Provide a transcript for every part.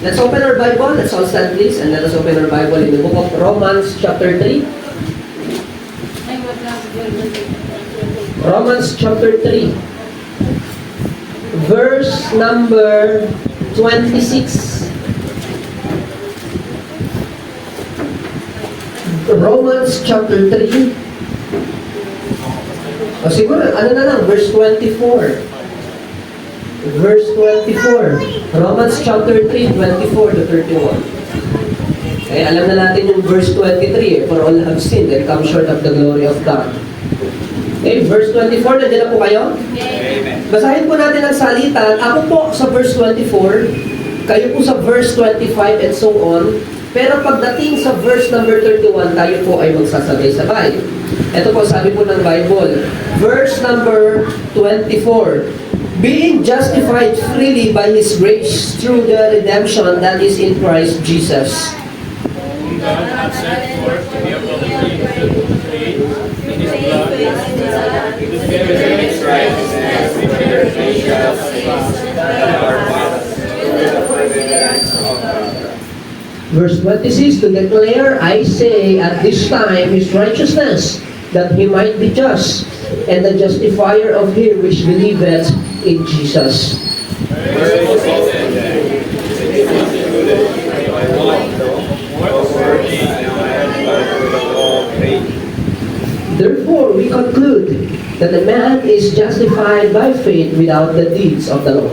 let's open our Bible. Let's all stand please and let us open our Bible in the book of Romans chapter 3. Romans chapter 3. Verse number 26. Romans chapter 3. O siguro, ano na lang, verse 24. Verse 24. Romans chapter 3, 24 to 31. Eh, alam na natin yung verse 23, for all have sinned and come short of the glory of God. Okay, verse 24, nandiyan na po kayo? Amen. Basahin po natin ang salita. Ako po sa verse 24, kayo po sa verse 25 and so on. Pero pagdating sa verse number 31, tayo po ay magsasabay-sabay. Ito po sabi po ng Bible, verse number 24, being justified freely by His grace through the redemption that is in Christ Jesus. Whom God hath set forth to be a publicly in His blood, to bear His righteousness, which we shall see that our fathers through the forbearance of God. Verse 26, to declare, I say, at this time His righteousness, that He might be just, and the justifier of him which believeth in Jesus. Therefore, we conclude that a man is justified by faith without the deeds of the law.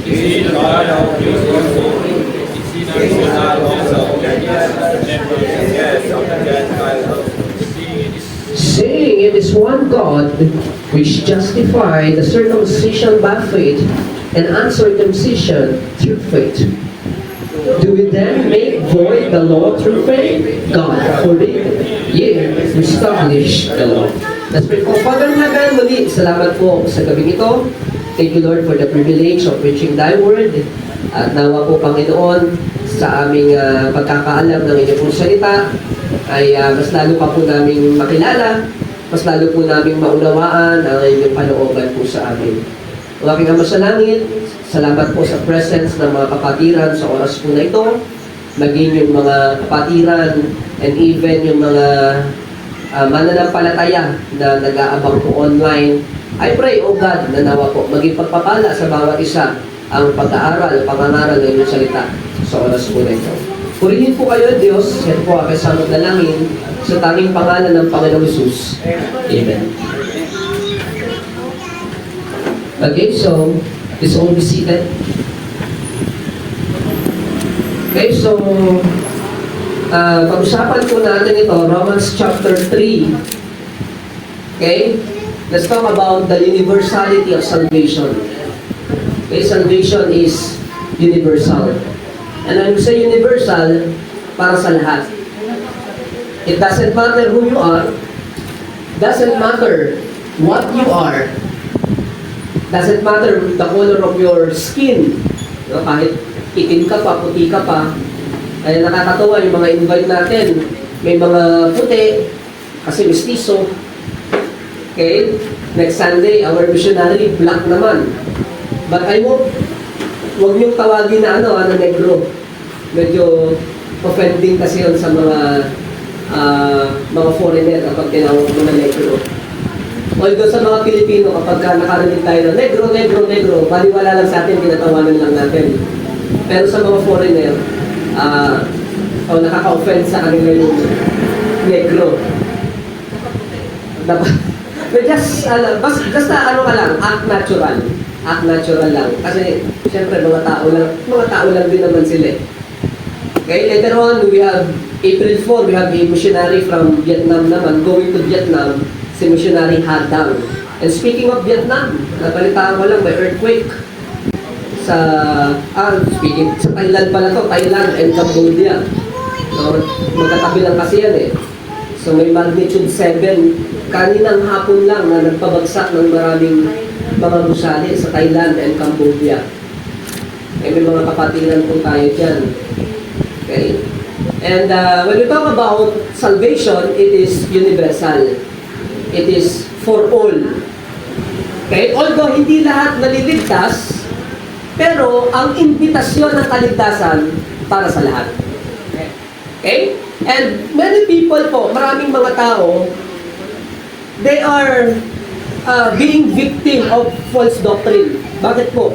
Is He the God of Jews? Is He not also the Gentiles? Saying it is one God which justified the circumcision by faith and uncircumcision through faith. Do we then make void the law through faith? God forbid. Yea, establish the law. Let's pray for Father in heaven. Muli, salamat po sa gabing ito. Thank you, Lord, for the privilege of preaching Thy word. At nawa po, Panginoon, sa aming pagkakaalam ng inyong pong salita, ay mas lalo pa po namin makilala, mas lalo po namin maunawaan ang inyong panooban po sa amin. Ang aking Ama sa Langit, salamat po sa presence ng mga kapatiran sa oras po na ito, maging yung mga kapatiran and even yung mga mananampalataya na nag-aabang po online. I pray, O God, na nawa po, maging pagpapala sa bawat isa ang pag-aaral, pangangaral ng inyong salita sa oras po na ito. Purihin po kayo, Diyos, yan po ang kasamang dalangin sa tanging pangalan ng Panginoong Jesus. Amen. Okay, so, please all be seated. Okay, so, pag-usapan po natin ito, Romans chapter 3. Okay, let's talk about the universality of salvation. Okay, salvation is universal. And when we say universal, para sa lahat. It doesn't matter who you are, doesn't matter what you are, doesn't matter the color of your skin. No, kahit itim ka pa, puti ka pa. Kaya nakakatawa yung mga invite natin. May mga puti, kasi mestizo. Okay? Next Sunday, our missionary, black naman. But I hope, huwag niyong tawagin na ano, negro. Medyo offending kasi yun sa mga foreigner kapag tinawag mo na negro. Although sa mga Pilipino, kapag nakarinig tayo na negro, negro, negro, baliwala lang sa atin, tinatawanan lang natin. Pero sa mga foreigner, nakaka-offend sa kanila yung negro. Basta ano ka lang, act natural. Act natural lang. Kasi, siyempre, mga tao lang din naman sila. Okay, later on, we have April 4, we have a missionary from Vietnam naman, going to Vietnam, si missionary Ha Dang. And speaking of Vietnam, napalitaan ko lang, may earthquake sa Thailand pala to, Thailand and Cambodia. So, magkatabi lang kasi yan eh. So, may magnitude 7, kaninang hapon lang na nagpabagsak ng maraming mga gusali sa Thailand and Cambodia. Eh, may mga kapatiran po tayo dyan. Okay? And when we talk about salvation, it is universal. It is for all. Okay? Although hindi lahat naliligtas, Pero ang imbitasyon ng kaligtasan para sa lahat. Okay? And many people po, maraming mga tao, they are being victim of false doctrine. Bakit po?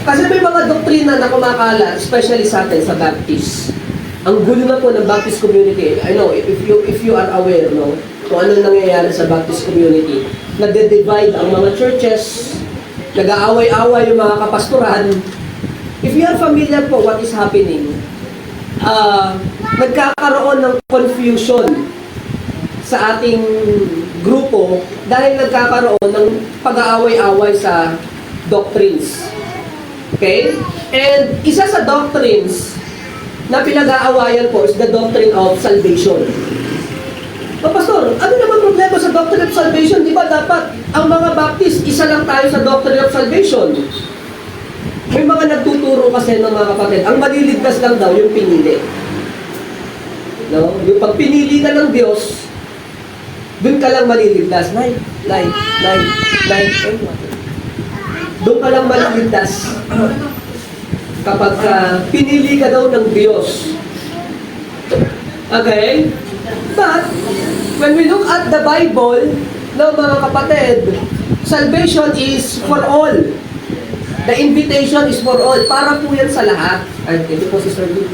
Kasi may mga doktrina na kumakalat, especially sa atin, sa Baptist. Ang gulo na po ng Baptist community. I know, if you are aware, no, kung ano nangyayari sa Baptist community, nagde-divide ang mga churches, nag-aaway-away yung mga kapastoran. If you are familiar po what is happening, nagkakaroon ng confusion sa ating grupo dahil nagkakaroon ng pag-aaway-away sa doctrines. Okay? And isa sa doctrines na pinag-aawayan po is the doctrine of salvation. Pastor, ano naman problema sa doctrine of salvation? Di ba dapat ang mga Baptist, isa lang tayo sa doctrine of salvation? May mga nagtuturo kasi ng mga kapatid, ang maliligtas lang daw yung pinili. No? Yung pag pinili ka ng Diyos, doon ka lang maliligtas. Doon ka lang maliligtas. Kapag pinili ka daw ng Diyos. Okay? But, when we look at the Bible, no, mga kapatid, salvation is for all. The invitation is for all. Para po yan sa lahat. Ay, ito po si Sir Lee.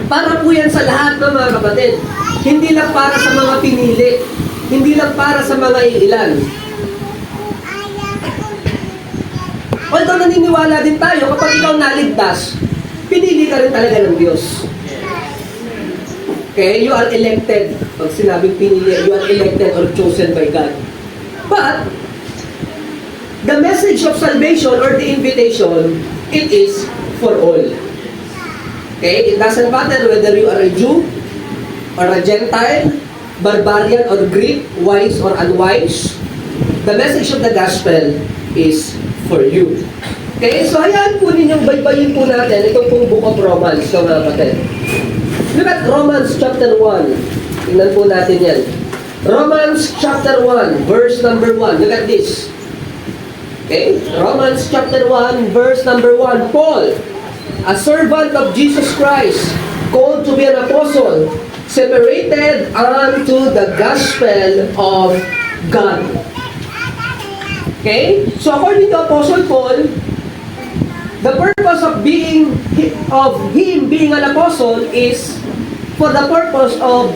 Para po yan sa lahat, no, mga kapatid. Hindi lang para sa mga pinili. Hindi lang para sa mga iilan. Although naniniwala din tayo, kapag ikaw naligtas, pinili ka rin talaga ng Diyos. Okay? You are elected. Pag sinabing pinili, you are elected or chosen by God. But, the message of salvation or the invitation, it is for all. Okay? It doesn't matter whether you are a Jew or a Gentile, barbarian or Greek, wise or unwise. The message of the gospel is for you. Okay? So, hayaan po ninyong baybayin po natin itong pong Book of Romans, so mga kapatid. Look at Romans chapter 1. Tingnan po natin yan. Romans chapter 1, verse number 1. Look at this. Okay? Romans chapter 1, verse number 1. Paul, a servant of Jesus Christ, called to be an apostle, separated unto the gospel of God. Okay? So according to Apostle Paul, the purpose of him being an apostle is for the purpose of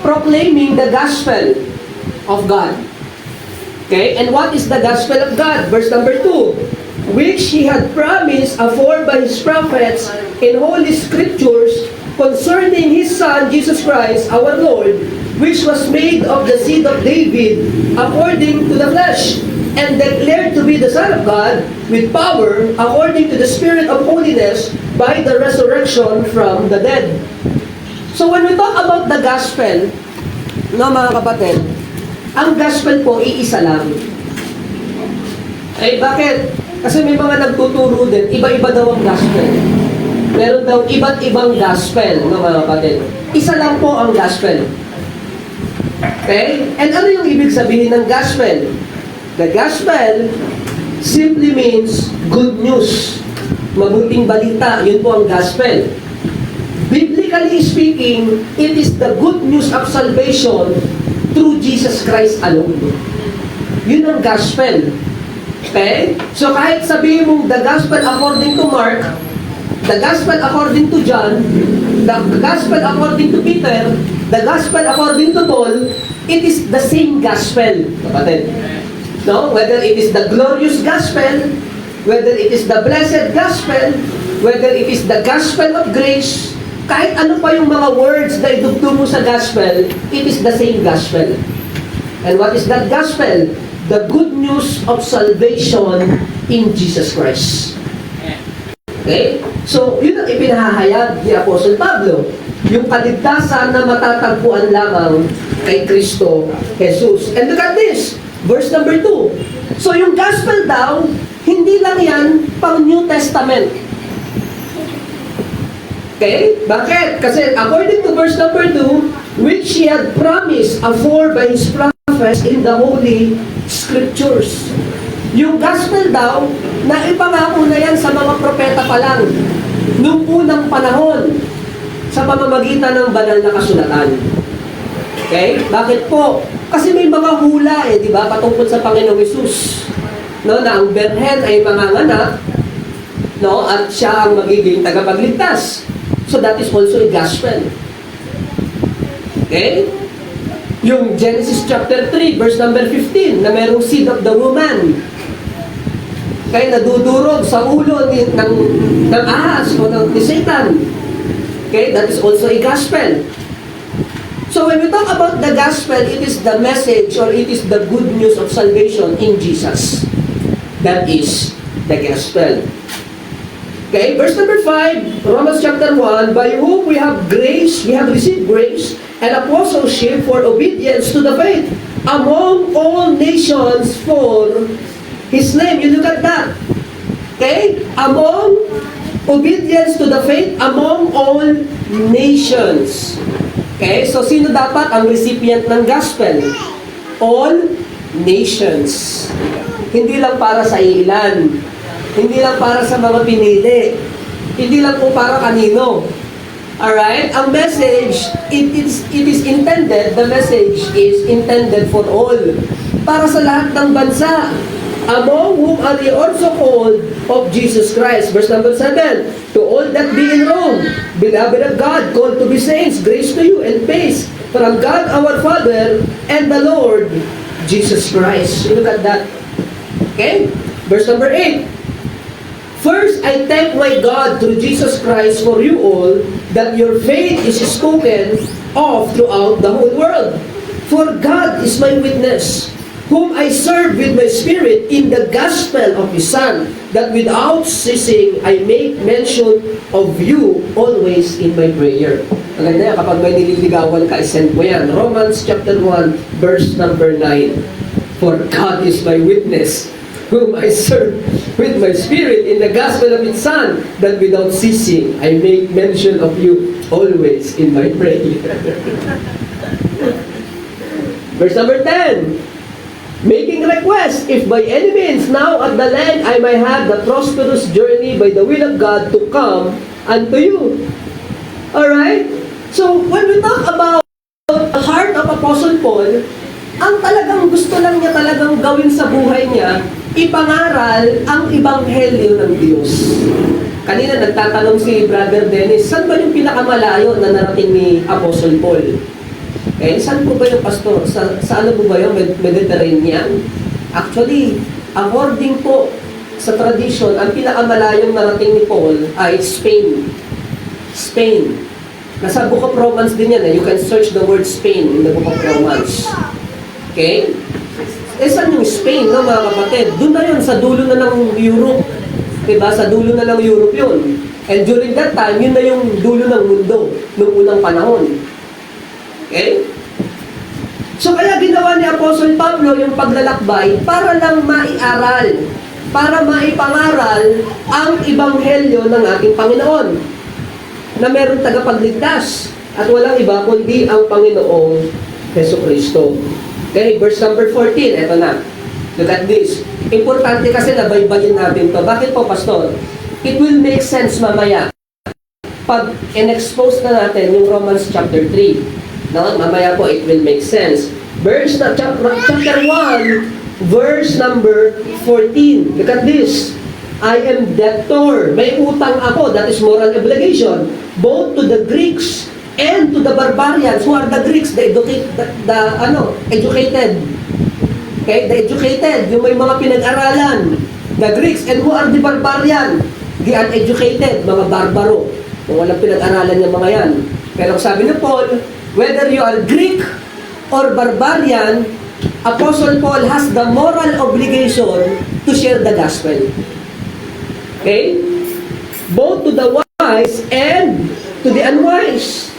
proclaiming the gospel of God. Okay? And what is the gospel of God? Verse number 2. Which he had promised afore by his prophets in holy scriptures concerning his Son, Jesus Christ, our Lord, which was made of the seed of David according to the flesh, and declared to be the Son of God with power according to the Spirit of holiness by the resurrection from the dead. So when we talk about the gospel, no, mga kapatid, ang gospel po iisa lang. Ay bakit? Kasi may mga nagtuturo din, iba-iba daw ang gospel. Meron daw iba't ibang gospel, no, mga kapatid. Isa lang po ang gospel. Okay? And ano yung ibig sabihin ng gospel? The gospel simply means good news. Mabuting balita, yun po ang gospel. Biblically speaking, it is the good news of salvation through Jesus Christ alone. Yun ang gospel. Okay? So kahit sabihin mong the gospel according to Mark, the gospel according to John, the gospel according to Peter, the gospel according to Paul, it is the same gospel, kapatid. No? Whether it is the glorious gospel, whether it is the blessed gospel, whether it is the gospel of grace, kahit ano pa yung mga words na idugtong mo sa gospel, it is the same gospel. And what is that gospel? The good news of salvation in Jesus Christ. Okay? So, yun ang ipinahayag ni Apostle Pablo. Yung kaligtasan na matatagpuan lamang kay Kristo Jesus. And look at this, verse number 2. So, yung gospel daw, hindi lang yan pang New Testament. Okay? Bakit? Kasi according to verse number 2, which he had promised afore by his prophets in the holy scriptures. Yung gospel daw, naipangako na yan sa mga propeta pa lang, nung unang panahon, sa pamamagitan ng banal na kasulatan. Okay? Bakit po? Kasi may mga hula di ba, patungkol sa Panginoong Hesus. No, na ang berhen ay manganganak, no, at siya ang magiging tagapagligtas. So that is also a gospel. Okay? Yung Genesis chapter 3, verse number 15, na merong seed of the woman. Kaya nadudurog sa ulo ng ahas o ni Satan. Okay? That is also a gospel. So when we talk about the gospel, it is the message or it is the good news of salvation in Jesus. That is the gospel. Okay, verse number 5, Romans chapter 1, by whom we have grace, we have received grace and apostleship for obedience to the faith among all nations for His name. You look at that. Okay? Among obedience to the faith among all nations. Okay? So, sino dapat ang recipient ng gospel? All nations. Hindi lang para sa ilan. Hindi lang para sa mga pinili. Hindi lang po para kanino. Alright? Ang message, it is intended, the message is intended for all. Para sa lahat ng bansa. Among whom are ye also called of Jesus Christ. Verse number 7. To all that be in Rome, beloved of God, called to be saints, grace to you and peace from God our Father and the Lord Jesus Christ. Look at that. Okay? Verse number 8. First, I thank my God through Jesus Christ for you all, that your faith is spoken of throughout the whole world. For God is my witness, whom I serve with my spirit in the gospel of His Son, that without ceasing I make mention of you always in my prayer. Maganda yan, kapag may nililigawan ka, isend mo yan. Romans chapter 1, verse number 9. For God is my witness, whom I serve with my spirit in the gospel of His Son, that without ceasing I make mention of you always in my prayer. Verse number 10. Making request, if by any means now at the land I may have the prosperous journey by the will of God to come unto you. Alright? So, when we talk about the heart of Apostle Paul, ang talagang gusto lang niya talagang gawin sa buhay niya, ipangaral ang ebanghelyo ng Diyos. Kanina nagtatanong si Brother Dennis, saan ba yung pinakamalayo na narating ni Apostle Paul? Eh, saan po ba yung pastor? Sa ano po ba yung Mediterranean? Actually, according po sa tradition, ang pinakamalayong narating ni Paul ay Spain. Spain. Nasa Book of Romans din yan. You can search the word Spain in the Book of Romans. Okay? Eh, saan yung Spain, no, mga kapatid? Doon na yun, sa dulo na ng Europe. Diba? Sa dulo na ng Europe yun. And during that time, yun na yung dulo ng mundo noong unang panahon. Okay? So kaya ginawa ni Apostle Pablo yung paglalakbay para lang maiaral, para maipangaral ang ebanghelyo ng ating Panginoon na meron tagapagligtas at walang iba kundi ang Panginoong Jesucristo. Okay, verse number 14, eto na. Look at this. Importante kasi nabaybayin natin to. Bakit po, Pastor? It will make sense mamaya pag in-expose na natin yung Romans chapter 3. No, mamaya po it will make sense. Chapter 1, verse number 14. Look at this. I am debtor. May utang ako. That is moral obligation. Both to the Greeks and to the barbarians. Who are the Greeks? The educated. Okay? The educated. Yung may mga pinag-aralan. The Greeks. And who are the barbarian? The uneducated. Mga barbaro. Kung walang pinag-aralan yung mga yan. Pero sabi ni Paul, whether you are Greek or barbarian, Apostle Paul has the moral obligation to share the gospel. Okay? Both to the wise and to the unwise.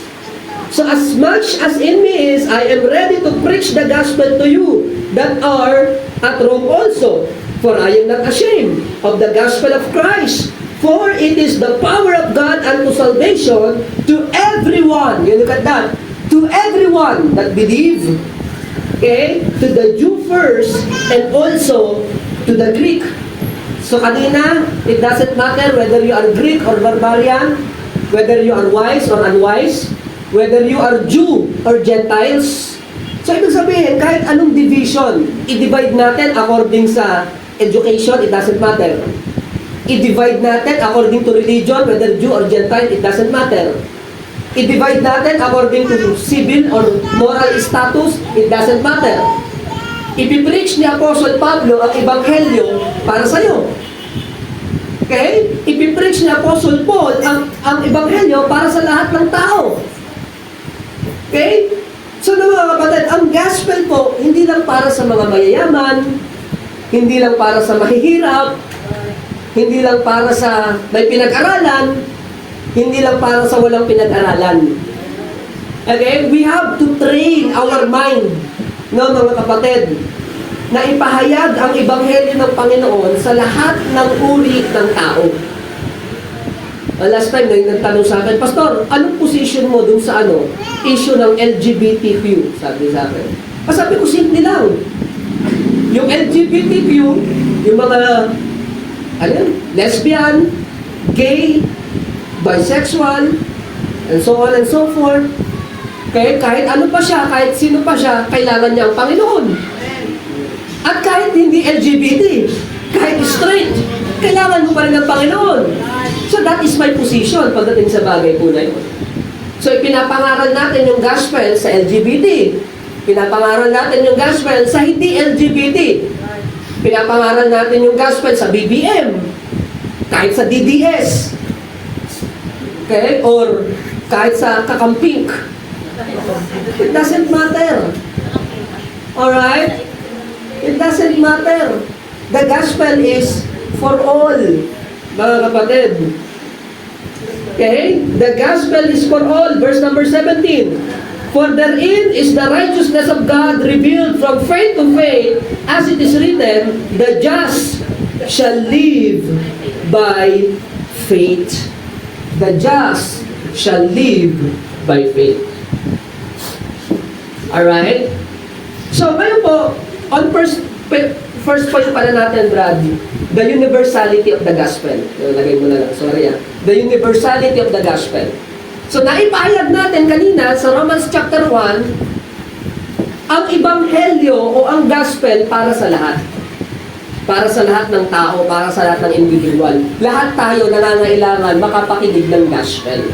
So as much as in me is, I am ready to preach the gospel to you that are at Rome also. For I am not ashamed of the gospel of Christ. For it is the power of God unto salvation to everyone. You look at that. To everyone that believe, okay, to the Jew first and also to the Greek. So kanina, it doesn't matter whether you are Greek or barbarian, whether you are wise or unwise, whether you are Jew or Gentiles. So ibig sabihin, kahit anong division, i-divide natin according sa education, it doesn't matter. I-divide natin according to religion, whether Jew or Gentile, it doesn't matter. I-divide natin according to civil or moral status, it doesn't matter. Ipipreach ni Apostle Pablo ang Ebanghelyo para sa'yo. Okay? Ipipreach ni Apostle Paul ang Ebanghelyo para sa lahat ng tao. Okay? So mga kapatid, ang gospel po, hindi lang para sa mga mayayaman, hindi lang para sa mahihirap, hindi lang para sa may pinag-aralan, hindi lang para sa walang pinag-aralan. Okay? We have to train our mind, no, mga kapatid, na ipahayag ang Ebanghelyo ng Panginoon sa lahat ng uri ng tao. Last time, nagtanong sa akin, Pastor, anong position mo dun sa issue ng LGBTQ? Sabi sa akin. Sabi ko, simple lang. Yung LGBTQ, yung mga lesbian, gay, bisexual, and so on and so forth. Okay? Kahit ano pa siya, kahit sino pa siya, kailangan niya ang Panginoon. At kahit hindi LGBT, kahit straight, kailangan mo pa rin ang Panginoon. So that is my position pagdating sa bagay po na yun. So ipinapangaral natin yung gospel sa LGBT. Pinapangaral natin yung gospel sa hindi LGBT. Pinapangaral natin yung gospel sa BBM. Kahit sa DDS. Okay? Or kahit sa kakampink. It doesn't matter. Alright? It doesn't matter. The gospel is for all, mga kapatid. Okay? The gospel is for all. Verse number 17. For therein is the righteousness of God revealed from faith to faith, as it is written, the just shall live by faith. The just shall live by faith. Alright? So, ngayon po, on first point pala natin, Brad, the universality of the gospel. Lagay mo na lang, sorry The universality of the gospel. So, naipahayag natin kanina sa Romans chapter 1, ang ebanghelyo o ang gospel para sa lahat. Para sa lahat ng tao, para sa lahat ng individual. Lahat tayo nangangailangan makapakinig ng gospel.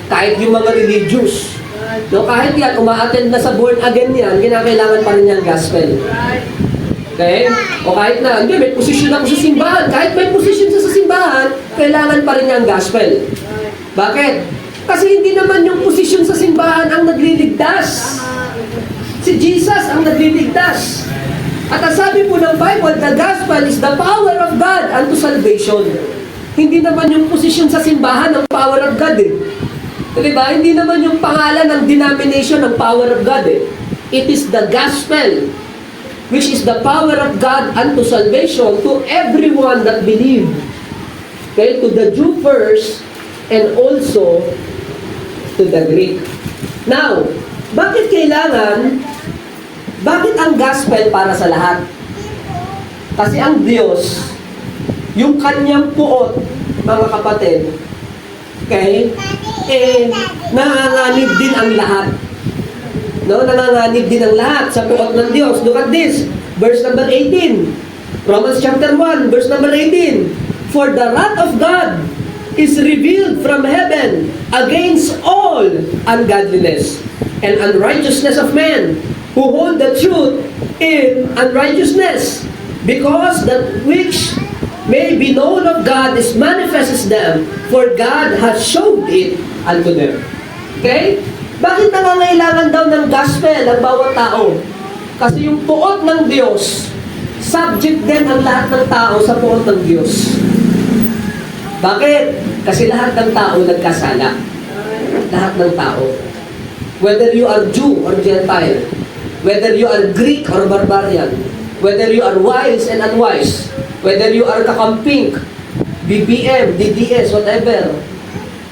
Kahit yung mga religious. No, kahit yan, umaattend na sa born again yan, kinakailangan pa rin yung gospel. Okay? O kahit na, hindi, may posisyon ako sa simbahan. Kahit may posisyon sa simbahan, kailangan pa rin yung gospel. Bakit? Kasi hindi naman yung posisyon sa simbahan ang nagliligtas. Si Jesus ang nagliligtas. At ang sabi po ng Bible, the gospel is the power of God unto salvation. Hindi naman yung posisyon sa simbahan ang power of God Diba? Hindi naman yung pangalan ng denomination ng power of God It is the gospel, which is the power of God unto salvation to everyone that believe. Okay? To the Jew first, and also to the Greek. Now, bakit ang gospel para sa lahat? Kasi ang Diyos, yung kanyang puot, mga kapatid, okay, nanganganib din ang lahat. No, nanganganib din ang lahat sa puot ng Diyos. Look at this, verse number 18. Romans chapter 1, verse number 18. For the wrath of God is revealed from heaven against all ungodliness and unrighteousness of men who hold the truth in unrighteousness, because that which may be known of God is manifested them, for God has showed it unto them. Okay? Bakit nangangailangan daw ng gospel ang bawat tao? Kasi yung puot ng Diyos, subject din ang lahat ng tao sa puot ng Diyos. Bakit? Kasi lahat ng tao nagkasala. Lahat ng tao. Whether you are Jew or Gentile, whether you are Greek or barbarian, whether you are wise and unwise, whether you are kakampink, BBM, DDS, whatever,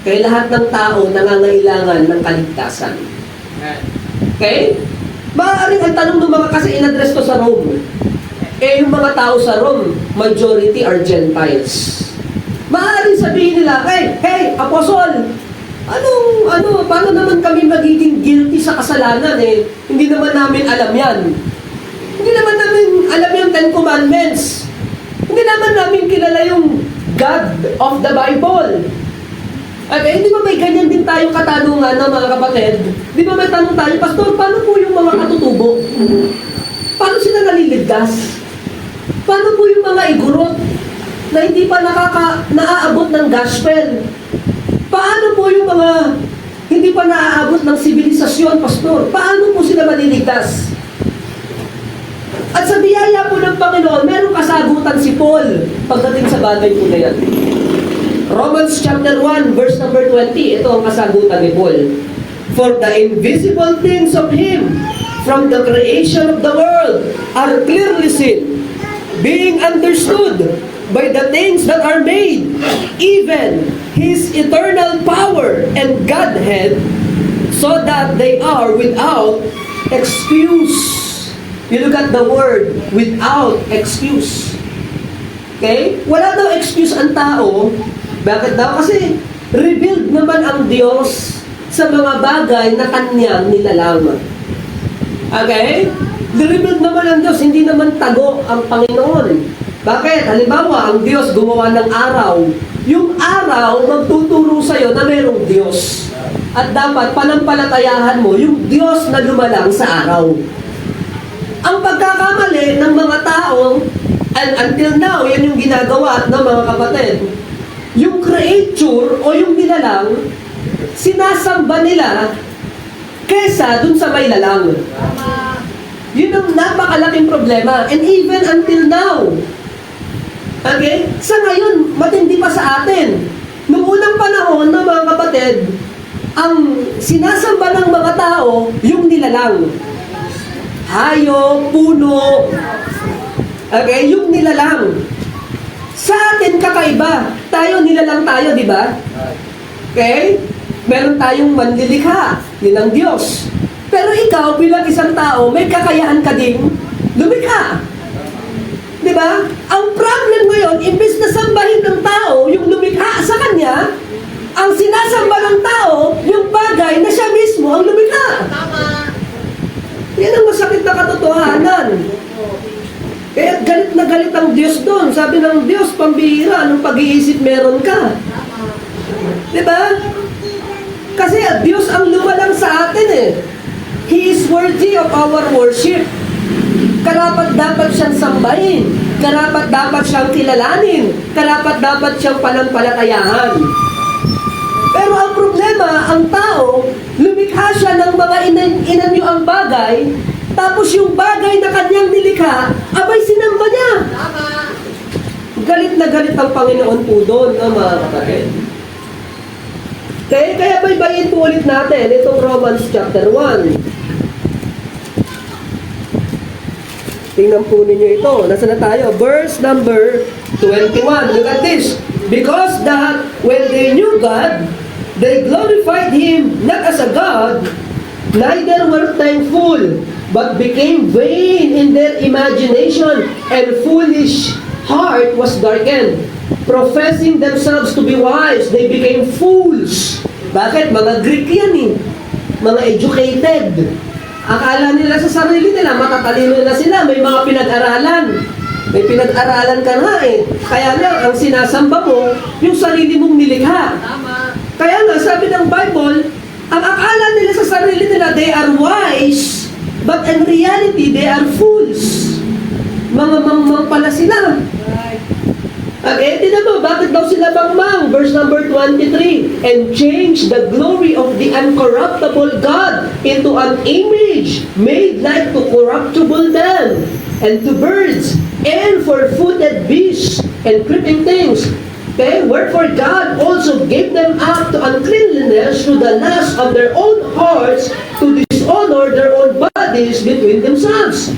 kaya lahat ng tao nangangailangan ng kaligtasan. Okay? Maaaring ang tanong ng mga kasi in-address to sa Rome. Eh, yung mga tao sa Rome, majority are Gentiles. Maaaring sabihin nila, hey, Apostol, paano naman kami magiging guilty sa kasalanan eh? Hindi naman namin alam yan. Hindi naman namin alam yung Ten Commandments. Hindi naman namin kilala yung God of the Bible. Okay, di ba may ganyan din tayong katanungan na mga kapatid? Di ba may tanong tayo, Pastor, paano po yung mga katutubo? Paano sila naliligtas? Paano po yung mga igurot na hindi pa naaabot ng gospel? Paano po yung mga hindi pa naaabot ng sibilisasyon, Pastor? Paano po sila maliligtas? At sa biyaya po ng Panginoon, merong kasagutan si Paul pagdating sa bagay po na yan. Romans chapter 1, verse number 20, ito ang kasagutan ni Paul. For the invisible things of Him from the creation of the world are clearly seen, being understood by the things that are made, even His eternal power and Godhead, so that they are without excuse. You look at the word, without excuse. Okay? Wala daw excuse ang tao. Bakit daw? Kasi revealed naman ang Diyos sa mga bagay na Kanyang nilalang. Okay? Revealed naman ang Diyos, hindi naman tago ang Panginoon. Bakit? Halimbawa, ang Diyos gumawa ng araw. Yung araw, magtuturo sa'yo na merong Diyos. At dapat panampalatayahan mo yung Diyos na lumalang sa araw. Ang pagkakamali ng mga tao, and until now, yan yung ginagawa ng mga kapatid, yung creature o yung nilalang, sinasamba nila kesa dun sa may lalang. Yun ang napakalaking problema. And even until now, okay? Sa ngayon, matindi pa sa atin. Noong unang panahon ng mga kapatid, ang sinasamba ng mga tao, yung nilalang. Hayop, puno, okay? Yung nilalang. Sa atin, kakaiba. Tayo, nilalang tayo, di ba? Okay? Meron tayong manlilikha. Yun ang Diyos. Pero ikaw, bilang isang tao, may kakayahan ka ding lumikha. Di ba? Ang problem ngayon, imbes na sambahin ng tao yung lumikha sa kanya, ang sinasamba ng tao, yung bagay na siya mismo ang lumikha. Yan ang masakit na katotohanan. Kaya galit na galit ang Diyos doon. Sabi ng Diyos, pambihira, anong pag-iisip meron ka? Diba? Kasi Diyos ang lumalang sa atin eh. He is worthy of our worship. Karapat dapat siyang sambahin. Karapat dapat siyang kilalanin. Karapat dapat siyang panampalatayahan. Pero ang problema, ang tao, lumikha siya ng mga inanyuang bagay, tapos yung bagay na kanyang nilikha, abay sinamba niya. Galit na galit ang Panginoon po doon, mga kapatid. Kaya baybayin po ulit natin itong Romans chapter 1. Tingnan po ninyo ito. Nasaan na tayo? Verse number 21. Look at this. Because that when they knew God, they glorified Him not as a God, neither were thankful, but became vain in their imagination, and foolish heart was darkened. Professing themselves to be wise, they became fools. Bakit? Mga Greek yan eh. Mga educated. Akala nila sa sarili nila, matatalino na sila, may mga pinag-aralan. May pinag-aralan ka nga eh. Kaya lang, ang sinasamba mo, yung sarili mong nilikha. Kaya nga, sabi ng Bible, ang akala nila sa sarili nila, they are wise, but in reality, they are fools. Mga mangmang pala sila. Okay, tinan mo, bakit daw sila mangmang? Verse number 23, and change the glory of the uncorruptible God into an image made like to corruptible man, and to birds, and four-footed beasts, and creeping things. Okay, wherefore God also gave them up to uncleanliness through the lust of their own hearts, to dishonor their own bodies between themselves,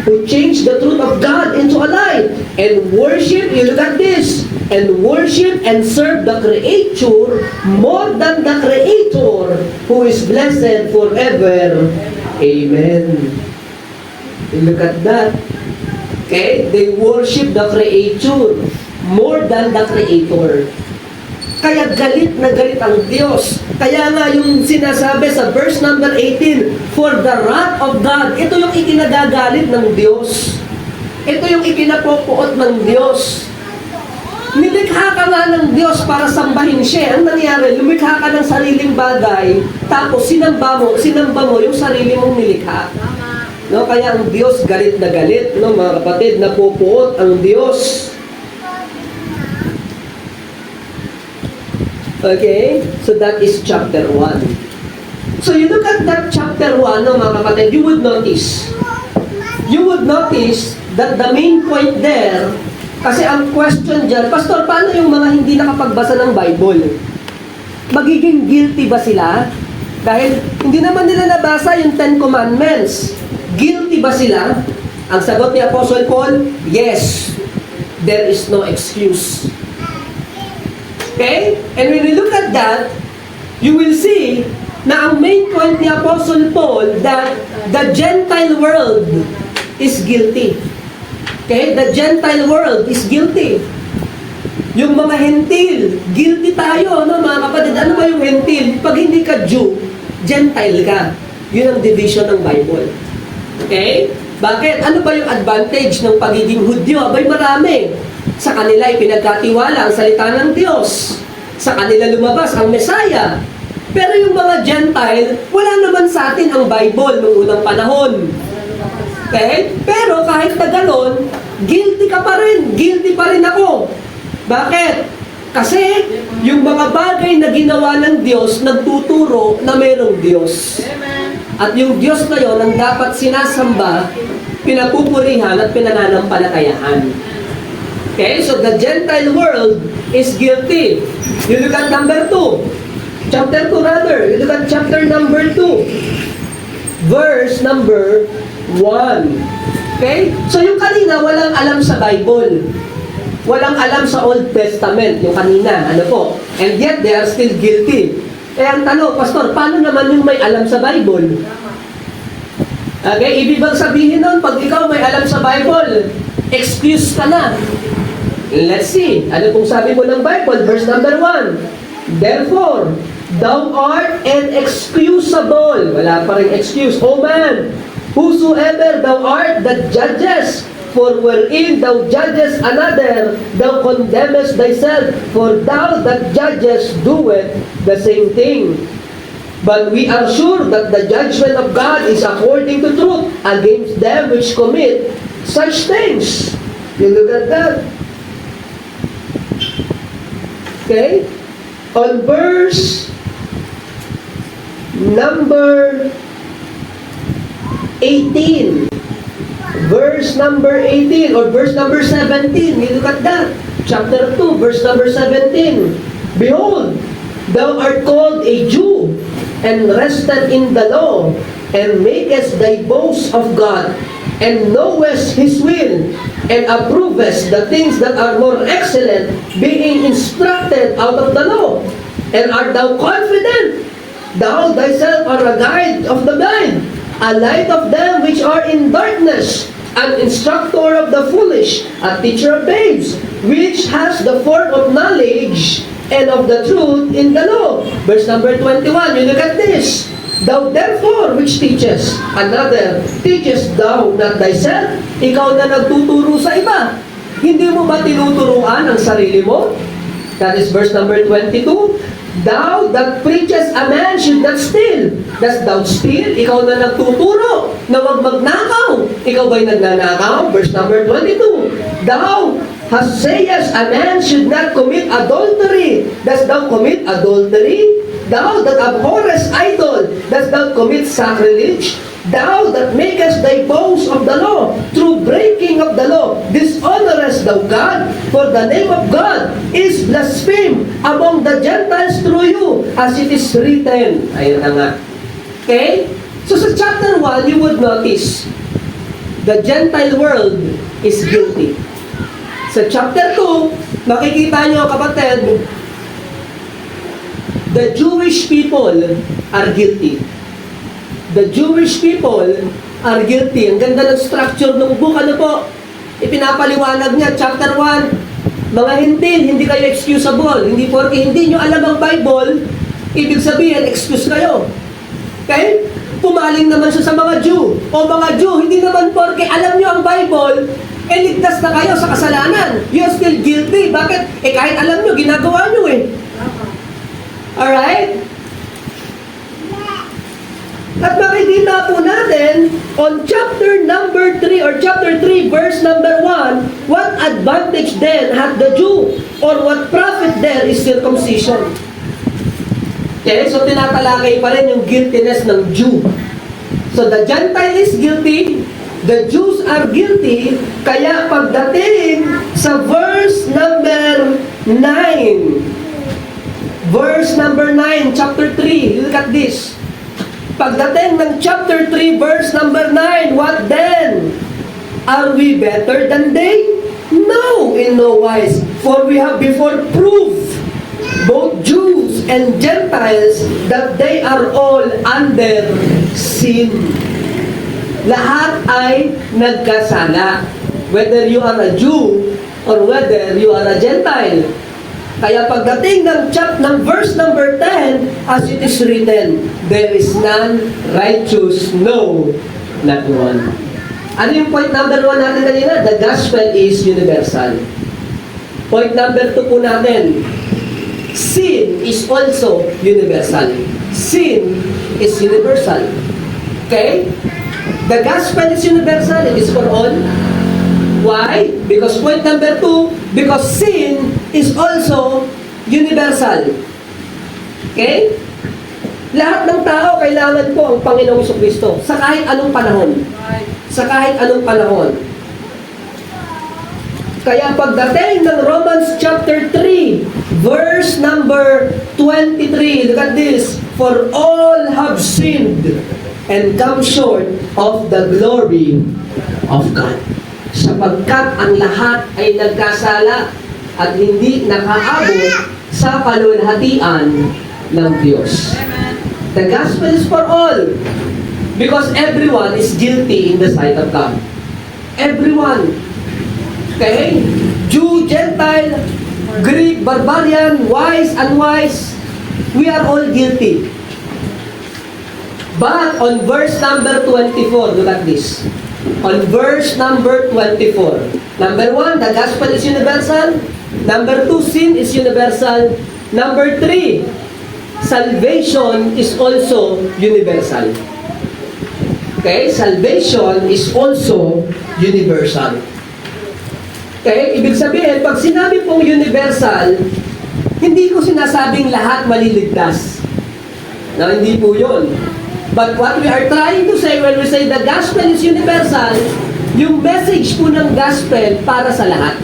who changed the truth of God into a lie, and worship, you look at this, and worship and serve the Creator more than the Creator, who is blessed forever. Amen. Look at that. Okay? They worship the Creator more than the Creator. Kaya galit na galit ang Diyos. Kaya nga yung sinasabi sa verse number 18, for the wrath of God, ito yung ikinagagalit ng Diyos. Ito yung ikinapopuot ng Diyos. Nilikha ka nga ng Diyos para sambahin siya. Ang nangyari, lumikha ka ng sariling bagay, tapos sinamba mo yung sarili mong nilikha. No, kaya ang Diyos galit na galit, no, mga kapatid, napupuot ang Diyos. Okay? So that is chapter 1. So you look at that chapter 1, no, mga kapatid, you would notice that the main point there, kasi ang question dyan, Pastor, paano yung mga hindi nakapagbasa ng Bible? Magiging guilty ba sila? Dahil hindi naman nila nabasa yung 10 Commandments. Guilty ba sila? Ang sagot ni Apostle Paul, yes. There is no excuse. Okay? And when we look at that, you will see na ang main point ni Apostle Paul that the Gentile world is guilty. Okay? The Gentile world is guilty. Yung mga hentil, guilty tayo, no, mga kapatid. Ano ba yung hentil? Pag hindi ka Jew, Gentile ka. Yun ang division ng Bible. Okay? Bakit? Ano ba yung advantage ng pagiging Hudyo? Abay marami. Sa kanila ipinagkatiwala ang salita ng Diyos. Sa kanila lumabas ang Messiah. Pero yung mga Gentile, wala naman sa atin ang Bible noong unang panahon. Okay? Pero kahit na ganon, guilty ka pa rin. Guilty pa rin ako. Bakit? Kasi yung mga bagay na ginawa ng Diyos, nagtuturo na mayroong Diyos. At yung Diyos na yon ang dapat sinasamba, pinapupurihan at pinananampalatayahan. Okay? So the Gentile world is guilty. You look at number 2. Chapter 2 rather. You look at chapter number 2. Verse number 1. Okay? So yung kanina, walang alam sa Bible. Walang alam sa Old Testament. Yung kanina, ano po? And yet, they are still guilty. Kaya ang tanong, Pastor, paano naman yung may alam sa Bible? Okay? Ibig bang sabihin nun, pag ikaw may alam sa Bible, excuse ka na. Let's see. Ano pong sabi mo ng Bible? Verse number 1. Therefore, thou art inexcusable. Wala pa rin excuse. O man, whosoever thou art that judges, for wherein thou judgest another, thou condemnest thyself, for thou that judgest doeth the same thing. But we are sure that the judgment of God is according to truth against them which commit such things. You look at that. Okay? On verse number 18. Verse number 18 or verse number 17. You look at that. Chapter 2, verse number 17. Behold, thou art called a Jew and rested in the law and makest thy boast of God and knowest His will and approvest the things that are more excellent, being instructed out of the law. And art thou confident? Thou thyself art a guide of the blind, a light of them which are in darkness, an instructor of the foolish, a teacher of babes, which has the form of knowledge and of the truth in the law. Verse number 21, you look at this. Thou therefore which teachest another, teachest thou not thyself? Ikaw na nagtuturo sa iba. Hindi mo ba tinuturuan ang sarili mo? That is verse number 22. Thou that preachest a man should not steal. Dost thou steal? Ikaw na nagtuturo na wag magnakaw. Ikaw ba'y nagnanakaw? Verse number 22. Thou sayest a man should not commit adultery. Dost thou commit adultery? Thou that abhorrest idol, dost thou commit sacrilege? Thou that makest thy boast of the law, through breaking of the law, dishonorest thou God, for the name of God is blasphemed among the Gentiles through you, as it is written. Ayun na nga. Okay? So sa chapter 1, you would notice, the Gentile world is guilty. Sa chapter 2, makikita nyo kapatid, the Jewish people are guilty. the Jewish people are guilty. Ang ganda ng structure ng book, ano po? Ipinapaliwanag niya, chapter 1, mga hintil, hindi kayo excusable. Hindi porke hindi nyo alam ang Bible, ibig sabihin, excuse kayo. Okay? Pumaling naman siya sa mga Jew. O mga Jew, hindi naman porke alam nyo ang Bible, ligtas na kayo sa kasalanan. You're still guilty. Bakit? Kahit alam nyo, ginagawa nyo eh. Alright? At makikita po natin on chapter number 3 or chapter 3 verse number 1, what advantage then hath the Jew or what profit there is circumcision? Okay, so tinatalakay pa rin yung guiltiness ng Jew. So the Gentile is guilty, the Jews are guilty, kaya pagdating sa verse number 9, chapter 3, look at this. Pagdating ng chapter 3, verse number 9, what then? Are we better than they? No, in no wise. For we have before proved, both Jews and Gentiles, that they are all under sin. Lahat ay nagkasala. Whether you are a Jew or whether you are a Gentile. Kaya pagdating ng verse number 10, as it is written, there is none righteous, no, not one. Ano yung point number 1 natin kanina? The gospel is universal. Point number 2 po natin, sin is also universal. Sin is universal. Okay? The gospel is universal, it is for all. Why? Because point number 2, because sin is also universal. Okay? Lahat ng tao kailangan po ang Panginoong Jesucristo sa kahit anong panahon. Sa kahit anong panahon. Kaya pagdating ng Romans chapter 3, verse number 23, look at this. For all have sinned and come short of the glory of God. Sapagkat ang lahat ay nagkasala at hindi nakaabot sa kalulhatian ng Diyos. The gospel is for all because everyone is guilty in the sight of God. Everyone. Okay? Jew, Gentile, Greek, barbarian, wise, unwise, we are all guilty. But on verse number 24, look at this. On verse number 24. Number 1, the gospel is universal. Number 2, sin is universal. Number 3, salvation is also universal. Okay? Salvation is also universal. Okay? Ibig sabihin, pag sinabi pong universal, hindi ko sinasabing lahat maliligtas. No, hindi po yun. But what we are trying to say when we say the gospel is universal, yung message po ng gospel para sa lahat.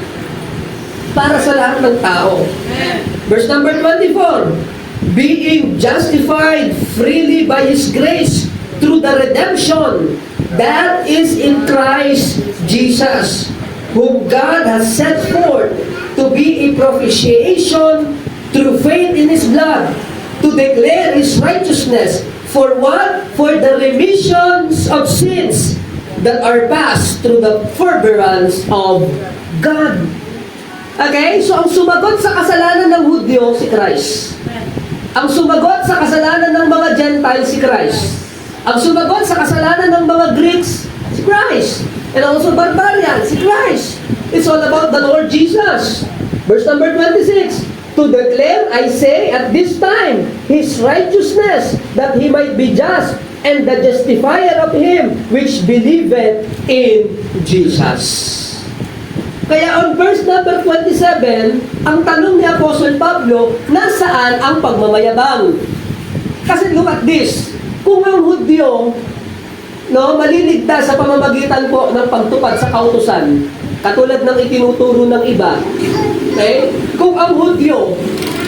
Para sa lahat ng tao. Verse number 24, being justified freely by His grace through the redemption that is in Christ Jesus, whom God has set forth to be a propitiation through faith in His blood, to declare His righteousness. For what? For the remissions of sins that are passed through the forbearance of God. Okay? So, ang sumagot sa kasalanan ng Hudyo, si Christ. Ang sumagot sa kasalanan ng mga Gentile, si Christ. Ang sumagot sa kasalanan ng mga Greeks, si Christ. And also barbarian, si Christ. It's all about the Lord Jesus. Verse number 26. To declare, I say, at this time, His righteousness, that He might be just, and the justifier of him which believeth in Jesus. Kaya on verse number 27, ang tanong ni Apostle Pablo, nasaan ang pagmamayabang? Kasi look at this, kung ang Hudyo, maliligtas sa pamamagitan po ng pagtupad sa kautusan, katulad ng itinuturo ng iba, okay? Kung ang Hudyo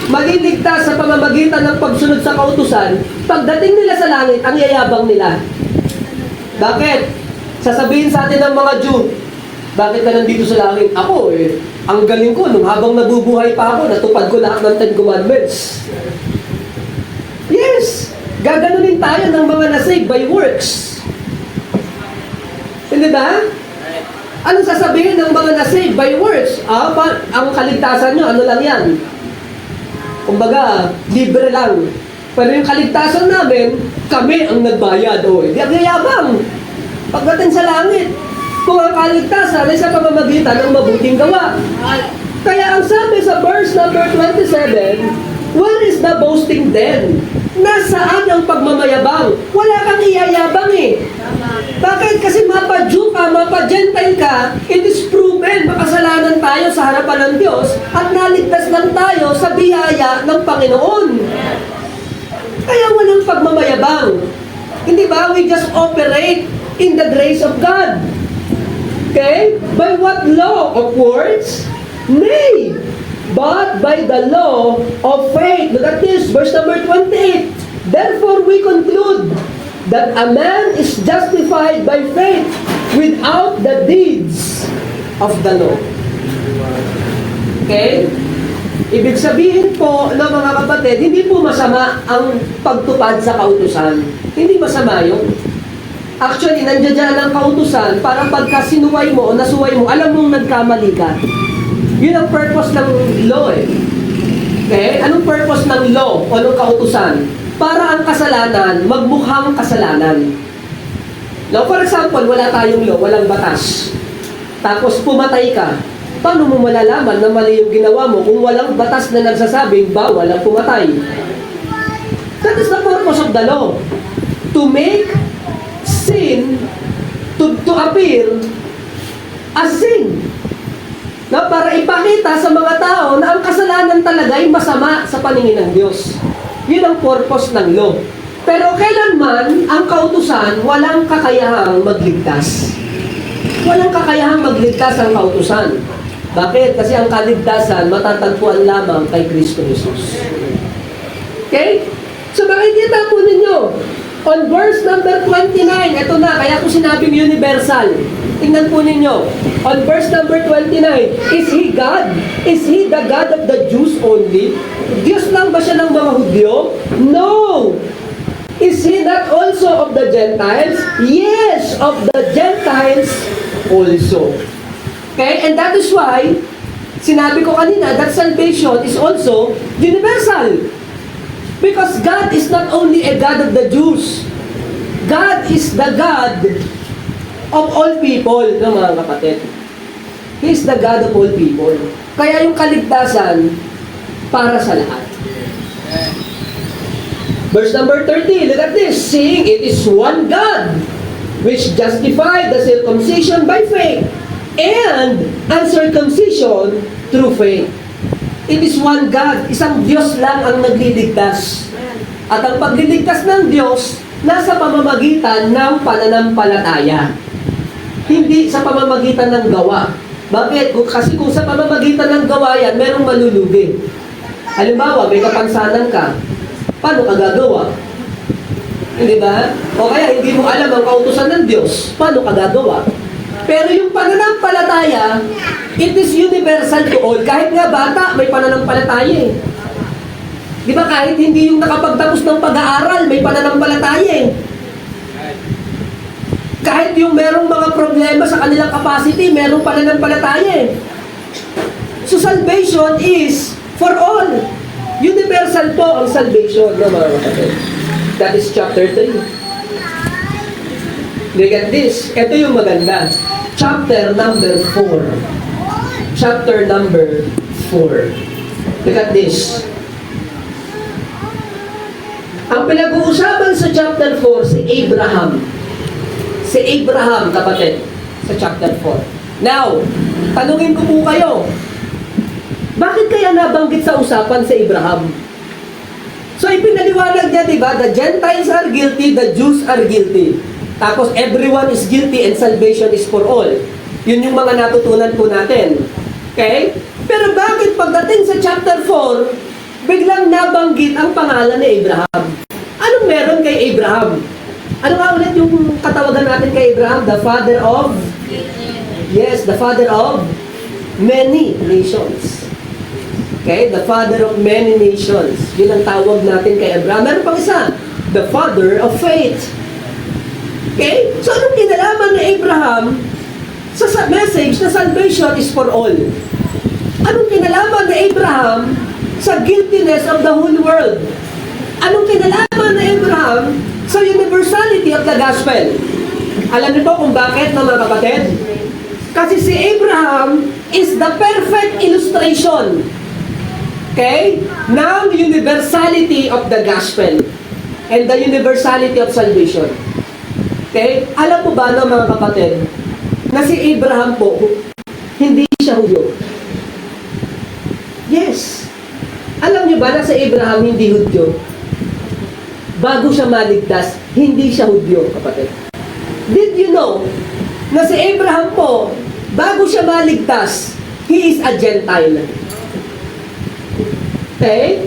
maliligtas sa pamamagitan ng pagsunod sa kautusan, pagdating nila sa langit, ang yayabang nila. Bakit? Sasabihin sa atin ng mga Jew, bakit ka nandito sa langit? Ako ang galing ko, nung habang nabubuhay pa ako, natupad ko lahat ng 10 Commandments. Yes! Gaganunin tayo ng mga nasave by works. Hindi ba? Anong sasabihin ng mga nasave by works? Ang kaligtasan nyo, ano lang yan? Kumbaga, libre lang. Pero yung kaligtasan namin, kami ang nagbayad. O, hindi ang yayabang. Pagdating sa langit, kung ang kaligtasan ay sa pamamagitan ng mabuting gawa. Kaya ang sabi sa verse number 27, where is the boasting then? Nasaan ang pagmamayabang? Wala kang iyayabang eh. Bakit? Kasi mapa-Jew ka, mapa-Gentile ka, it is proven, makasalanan tayo sa harapan ng Diyos at naligtas lang tayo sa biyaya ng Panginoon. Kaya walang pagmamayabang. Hindi ba? We just operate in the grace of God. Okay? By what law of words? Nay, but by the law of faith. Look at this, verse number 28. Therefore we conclude that a man is justified by faith without the deeds of the law. Okay? Ibig sabihin po ng mga kapatid, hindi po masama ang pagtupad sa kautusan. Hindi masama yun. Actually, nandiyan dyan ang kautusan para pagka sinuway mo o nasuway mo, alam mong nagkamali ka. Yun ang purpose ng law eh. Okay? Anong purpose ng law o ng kautusan? Para ang kasalanan, magmukhang kasalanan. Now, for example, wala tayong law, walang batas. Tapos pumatay ka. Paano mo malalaman na mali yung ginawa mo kung walang batas na nagsasabing bawal ang pumatay? That is the purpose of the law. To make sin, to appear as sin. No, para ipakita sa mga tao na ang kasalanan talaga ay masama sa paningin ng Diyos. Yun ang purpose ng law. Pero kailanman, ang kautusan, walang kakayahang magligtas. Walang kakayahang magligtas ang kautusan. Bakit? Kasi ang kaligtasan, matatagpuan lamang kay Kristo Jesus. Okay? So makikita po ninyo, on verse number 29, ito na, kaya ko sinabing universal. Tingnan po ninyo. On verse number 29, is He God? Is He the God of the Jews only? Diyos lang ba siya ng mga Hudyo? No! Is He not also of the Gentiles? Yes, of the Gentiles also. Okay? And that is why, sinabi ko kanina, that salvation is also universal. Because God is not only a God of the Jews. God is the God of all people, no, mga kapatid. He is the God of all people. Kaya yung kaligtasan, para sa lahat. Verse number 30, look at this. Seeing it is one God, which justified the circumcision by faith, and uncircumcision through faith. It is one God. Isang Diyos lang ang nagliligtas. At ang pagliligtas ng Diyos, nasa pamamagitan ng pananampalataya. Hindi sa pamamagitan ng gawa. Bakit? Kasi kung sa pamamagitan ng gawa yan, merong malulugi. Halimbawa, may kapansanan ka. Paano ka gagawa? Hindi ba? O kaya hindi mo alam ang kautusan ng Diyos. Paano ka gagawa? Pero yung pananampalataya, it is universal to all. Kahit nga bata, may pananampalataya eh. Di ba kahit hindi yung nakapagtapos ng pag-aaral, may pananampalataya eh. Kahit yung merong mga problema sa kanilang capacity, merong pananampalataya eh. So salvation is for all. Universal po ang salvation ng mga kapatid. That is chapter 3. Look at this. Ito yung maganda. Chapter number 4. Chapter number 4. Look at this. Ang pinag-uusapan sa chapter 4, si Abraham. Si Abraham, kapatid, sa chapter 4. Now, tanungin ko po kayo, bakit kaya nabanggit sa usapan si Abraham? So, ipinaliwanag niya, diba? The Gentiles are guilty, the Jews are guilty. Tapos, everyone is guilty and salvation is for all. Yun yung mga natutunan po natin. Okay? Pero bakit pagdating sa chapter 4, biglang nabanggit ang pangalan ni Abraham? Anong meron kay Abraham? Ano nga ulit yung katawagan natin kay Abraham? The father of? Yes, the father of many nations. Okay? The father of many nations. Yun ang tawag natin kay Abraham. Meron pang isa. the father of faith. Okay? So anong kinalaman ni Abraham sa message na salvation is for all? Anong kinalaman ni Abraham sa guiltiness of the whole world? Anong kinalaman ni Abraham sa universality of the gospel? Alam niyo po kung bakit, mga kapatid? Kasi si Abraham is the perfect illustration, okay, ng universality of the gospel and the universality of salvation. Okay? Alam po ba, no, mga kapatid, na si Abraham po, hindi siya Hudyo? Yes. Alam niyo ba na si Abraham hindi Hudyo? Bago siya maligtas, hindi siya Hudyo, kapatid. Did you know na si Abraham po, bago siya maligtas, he is a Gentile? Okay?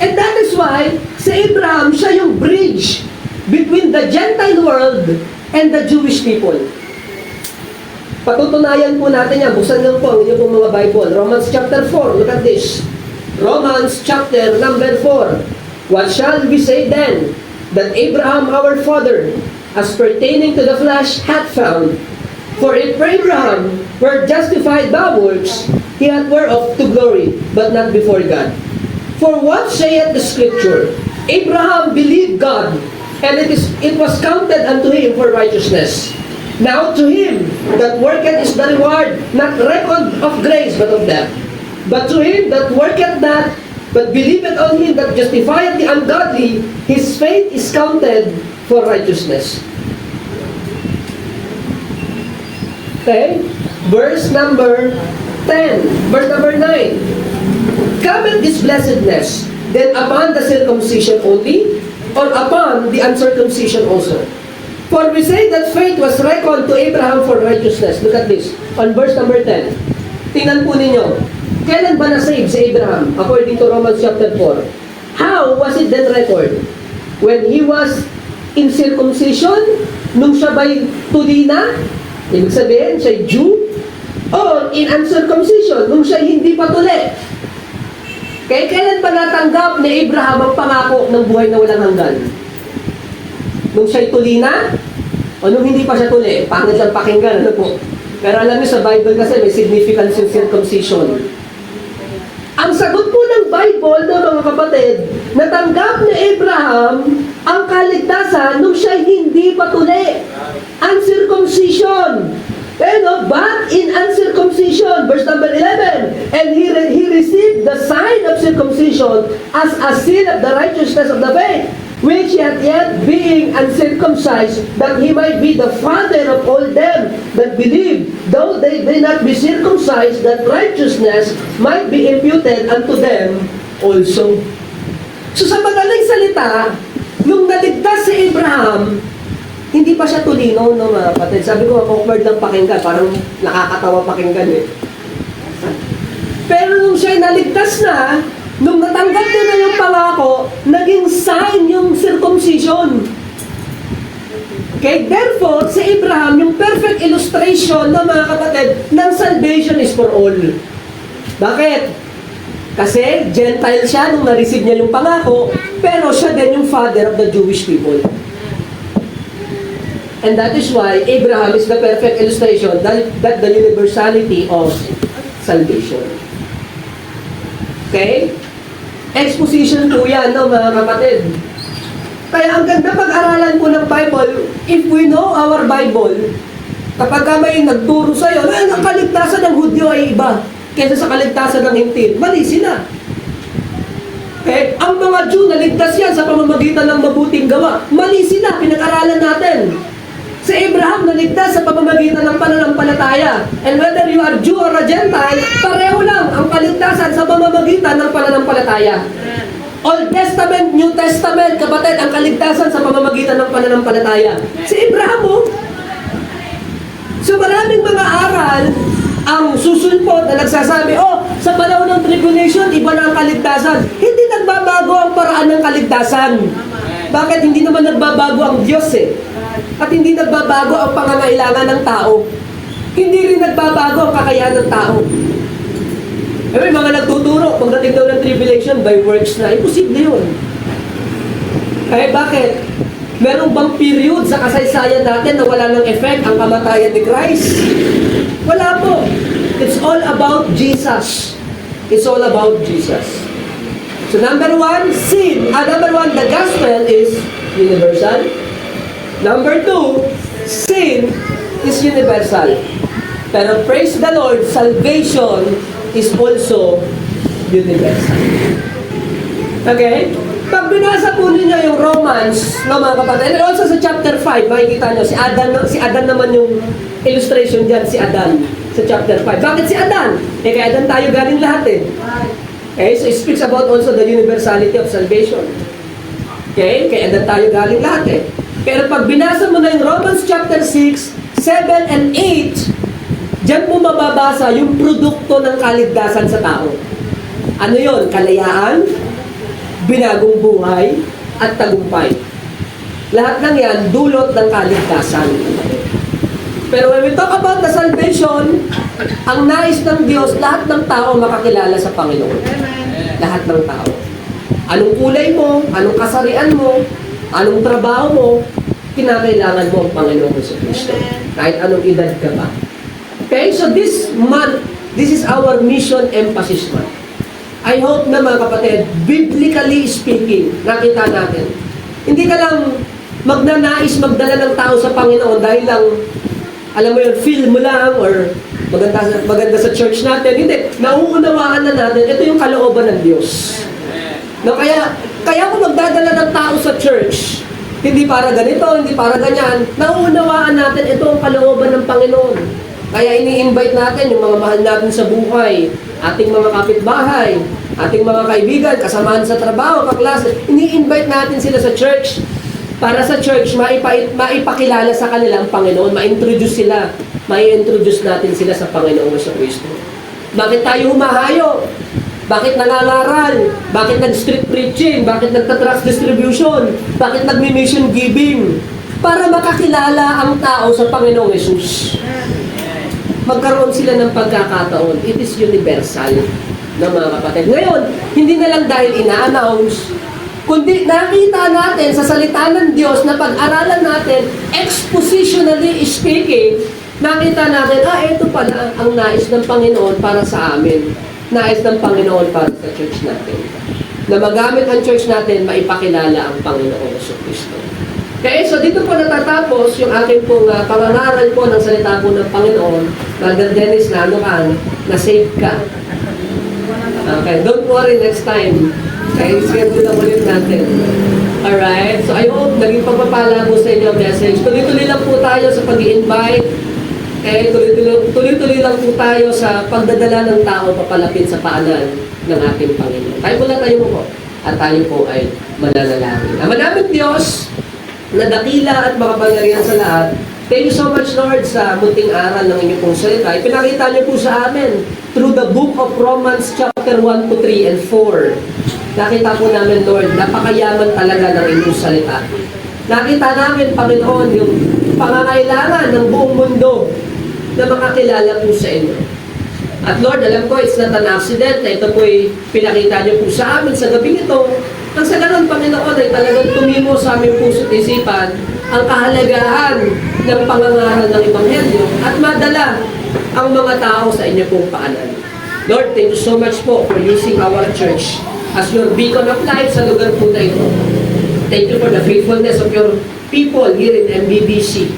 And that is why si Abraham, siya yung bridge between the Gentile world and the Jewish people. Patutunayan po natin yan. Buksan lang po ang inyong mga Bible. Romans chapter 4. Look at this. Romans chapter number 4. What shall we say then? That Abraham our father, as pertaining to the flesh, hath found. For if Abraham were justified by works, he had whereof to glory, but not before God. For what saith the Scripture? Abraham believed God, and it was counted unto him for righteousness. Now to him that worketh is the reward, not reckoned of grace, but of debt. But to him that worketh not, but believeth on him that justifieth the ungodly, his faith is counted for righteousness. Okay? Verse number 10. Verse number 9. Cometh this blessedness then upon the circumcision only, or upon the uncircumcision also? For we say that faith was reckoned to Abraham for righteousness. Look at this. On verse number 10. Tingnan po ninyo. Kailan ba na-save si Abraham? According to Romans chapter 4. How was it then recorded? When he was in circumcision? Nung siya ba'y tulina? Ibig sabihin, siya Jew? Or in uncircumcision? Nung siya hindi pa tuli? Kaya kailan ba natanggap ni Abraham ang pangako ng buhay na walang hanggan? Nung siya'y tuli na? O nung hindi pa siya tuli? Pangit lang pakinggan, ano po? Pero alam niyo sa Bible kasi may significance yung circumcision. Ang sagot po ng Bible, no, mga kapatid, natanggap ni Abraham ang kaligtasan nung siya'y hindi pa tuli. Uncircumcision. But in uncircumcision, verse number 11, and he received the sign of circumcision as a seal of the righteousness of the faith, which yet being uncircumcised, that he might be the father of all them that believe, though they may not be circumcised, that righteousness might be imputed unto them also. So sa madaling salita, nung naligtas si Abraham, hindi pa siya tulino, no, mga kapatid. Sabi ko, awkward lang pakinggan. Parang nakakatawa pakinggan eh. Pero nung siya'y naligtas na, nung natanggap niya na yung pangako, naging sign yung circumcision. Okay? Therefore, si Abraham, yung perfect illustration, no, mga kapatid, ng salvation is for all. Bakit? Kasi Gentile siya nung na-receive niya yung pangako, pero siya din yung father of the Jewish people. And that is why Abraham is the perfect illustration that the universality of salvation. Okay? Exposition po yan, no, mga kapatid. Kaya ang ganda pag-aralan po ng Bible, if we know our Bible, kapag ka may nagturo sa'yo, ang kaligtasan ng Hudyo ay iba kaysa sa kaligtasan ng Hintil. Mali sila. Okay? Ang mga Jew, naligtas yan sa pamamagitan ng mabuting gawa. Mali sila, pinag-aralan natin. Si Abraham naligtas sa pamamagitan ng pananampalataya. And whether you are Jew or a Gentile, pareho lang ang kaligtasan sa pamamagitan ng pananampalataya. Old Testament, New Testament, kapatid, ang kaligtasan sa pamamagitan ng pananampalataya. Si Abraham, oh. So maraming mga aral ang susulpot na nagsasabi, sa panahon ng tribulation, iba na ang kaligtasan. Hindi nagbabago ang paraan ng kaligtasan. Bakit? Hindi naman nagbabago ang Diyos eh. At hindi nagbabago ang pangangailangan ng tao. Hindi rin nagbabago ang kakayahan ng tao. May mga nagtuturo, pagdating daw ng tribulation, by works na. Imposible yun. Eh, bakit? Meron bang period sa kasaysayan natin na wala ng effect ang kamatayan ni Christ? Wala po. It's all about Jesus. It's all about Jesus. So number one, sin. Number one, the gospel is universal. Number two, sin is universal. Pero praise the Lord, salvation is also universal. Okay? Pag binasa po ninyo yung Romans, no, mga kapatid, and also sa chapter 5, makikita nyo, si Adan naman yung illustration dyan, si Adan, sa chapter 5. Bakit si Adan? Eh, kay Adan tayo galing lahat eh. Okay, so it speaks about also the universality of salvation. Okay, kay Adan tayo galing lahat eh. Pero pag binasa mo na yung Romans chapter 6, 7, and 8, dyan mo mababasa yung produkto ng kaligtasan sa tao. Ano yon? Kalayaan, binagong buhay, at tagumpay. Lahat ng yan, dulot ng kaligtasan. Pero when we talk about the salvation, ang nais ng Diyos, lahat ng tao makakilala sa Panginoon. Lahat ng tao. Anong kulay mo, anong kasarian mo, anong trabaho mo, kinakailangan mo ang Panginoon sa Kristo. Kahit anong edad ka ba. Okay, so this month, this is our mission emphasis month. I hope na mga kapatid, biblically speaking, nakita natin. Hindi ka lang magnanais magdala ng tao sa Panginoon dahil lang, alam mo yun, feel mo lang or maganda sa church natin. Hindi, nauunawaan na natin, ito yung kalooban ng Diyos. No, kaya kung magdadala ng tao sa church, hindi para ganito, hindi para ganyan, nauunawaan natin, ito ang kalooban ng Panginoon. Kaya ini-invite natin yung mga mahal natin sa buhay, ating mga kapitbahay, ating mga kaibigan, kasamahan sa trabaho, kaklase, ini-invite natin sila sa church para sa church maipakilala sa kanila ang Panginoon, ma-introduce sila, ma-introduce natin sila sa Panginoon sa Kristo. Bakit tayo humahayo? Bakit nangangaral? Bakit nag-street preaching? Bakit nagtatract distribution? Bakit nagmi-mission giving? Para makakilala ang tao sa Panginoong Jesus. Magkaroon sila ng pagkakataon. It is universal na mga kapatid. Ngayon, hindi na lang dahil ina-announce, kundi nakita natin sa salita ng Diyos na pag-aralan natin, expositionally speaking, nakita natin, ito pala ang nais ng Panginoon para sa amin. Nais ng Panginoon para sa church natin. Na magamit ang church natin, maipakilala ang Panginoon sa Kristo. Okay, so dito po natatapos yung aking pong pangangaral po ng salita po ng Panginoon. Brother Dennis, na ano ka, na-save ka. Okay, don't worry next time. Okay, schedule na ulit natin. Alright, so I hope naging pagpapala po sa inyo ang message. Tuloy-tuloy lang po tayo sa pag-i-invite. Okay, tuloy-tuloy lang po tayo sa pagdadala ng tao papalapit sa paanan ng ating Panginoon. Tayo muna tayo po at tayo po ay mananalangin. Ama namin Diyos, na dakila at makapangyarihan sa lahat, thank you so much, Lord, sa munting aral ng inyong pong salita. Ipinakita niyo po sa amin through the book of Romans chapter 1 to 3 and 4. Nakita po namin, Lord, napakayaman talaga ng inyong salita. Nakita namin, Panginoon, yung pangangailangan ng buong mundo na makakilala po sa inyo. At Lord, alam ko, it's not an accident na ito po'y pinakita niyo po sa amin sa gabing ito. Ang sa ganun, Panginoon, ay talagang tumimo sa aming puso't isipan ang kahalagahan ng pangangaral ng Ebanghelyo at madala ang mga tao sa inyo pong paanan. Lord, thank you so much po for using our church as your beacon of light sa lugar po na ito. Thank you for the faithfulness of your people here in MBBC.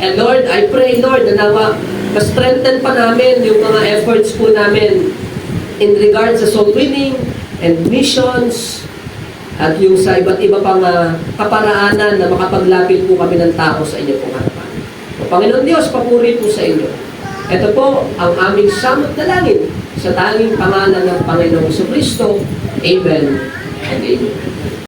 And Lord, I pray, Lord, na nawa, ma-strengthen pa namin yung mga efforts po namin in regards sa soul winning and missions at yung sa iba't iba pang kaparaanan na makapaglapit po kami ng tao sa inyo pong harapan. O Panginoon Diyos, papuri po sa inyo. Ito po ang aming samot na langit sa tanging pangalan ng Panginoong Kristo. Amen and amen.